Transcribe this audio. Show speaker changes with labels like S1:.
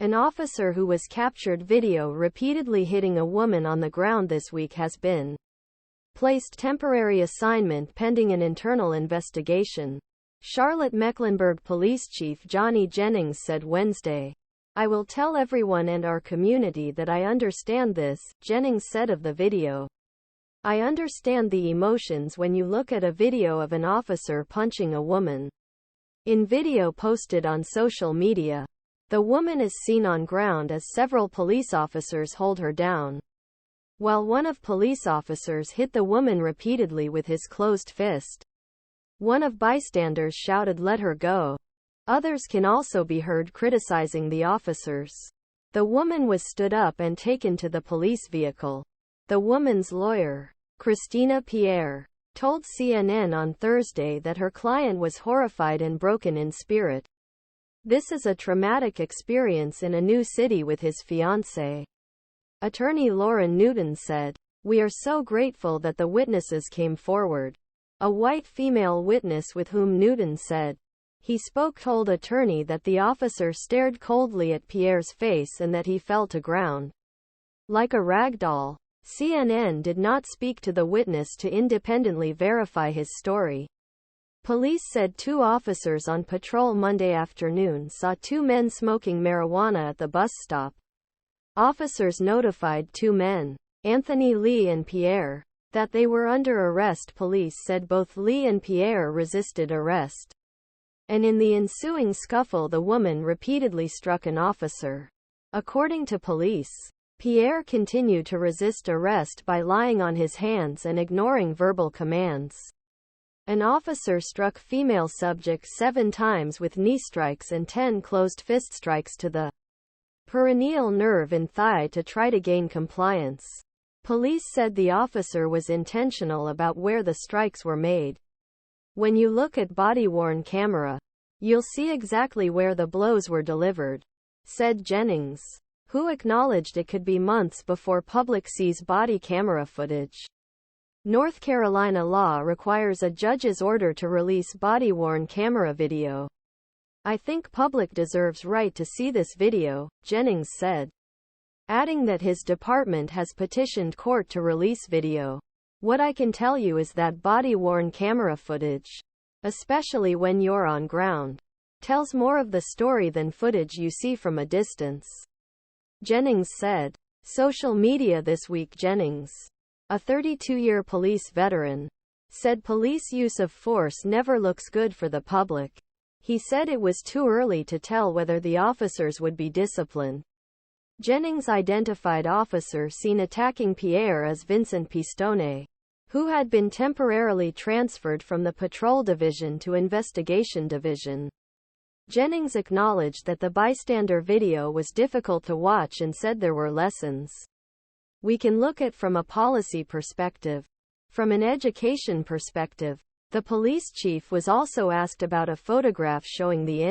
S1: An officer who was captured video repeatedly hitting a woman on the ground this week has been placed temporary assignment pending an internal investigation. Charlotte-Mecklenburg Police Chief Johnny Jennings said Wednesday. "I will tell everyone and our community that I understand this," Jennings said of the video. "I understand the emotions when you look at a video of an officer punching a woman." In video posted on social media, the woman is seen on ground as several police officers hold her down, while one of police officers hit the woman repeatedly with his closed fist. One of bystanders shouted, "Let her go." Others can also be heard criticizing the officers. The woman was stood up and taken to the police vehicle. The woman's lawyer, Christina Pierre, told CNN on Thursday that her client was horrified and broken in spirit. "This is a traumatic experience in a new city with his fiancée." Attorney Lauren Newton said, "We are so grateful that the witnesses came forward." A white female witness with whom Newton said he spoke told attorney that the officer stared coldly at Pierre's face and that he fell to ground like a rag doll. CNN did not speak to the witness to independently verify his story. Police said 2 officers on patrol Monday afternoon saw 2 men smoking marijuana at the bus stop. Officers notified 2 men, Anthony Lee and Pierre, that they were under arrest. Police said both Lee and Pierre resisted arrest, and in the ensuing scuffle the woman repeatedly struck an officer. According to police, Pierre continued to resist arrest by lying on his hands and ignoring verbal commands. An officer struck female subject 7 times with knee strikes and 10 closed fist strikes to the perineal nerve and thigh to try to gain compliance. Police said the officer was intentional about where the strikes were made. "When you look at body-worn camera, you'll see exactly where the blows were delivered," said Jennings, who acknowledged it could be months before public sees body camera footage. North Carolina law requires a judge's order to release body-worn camera video. "I think public deserves right to see this video," Jennings said, adding that his department has petitioned court to release video. "What I can tell you is that body-worn camera footage, especially when you're on ground, tells more of the story than footage you see from a distance," Jennings said. Social media this week. Jennings, a 32-year police veteran, said police use of force never looks good for the public. He said it was too early to tell whether the officers would be disciplined. Jennings identified officer seen attacking Pierre as Vincent Pistone, who had been temporarily transferred from the patrol division to investigation division. Jennings acknowledged that the bystander video was difficult to watch and said there were lessons we can look at from a policy perspective. From an education perspective, the police chief was also asked about a photograph showing the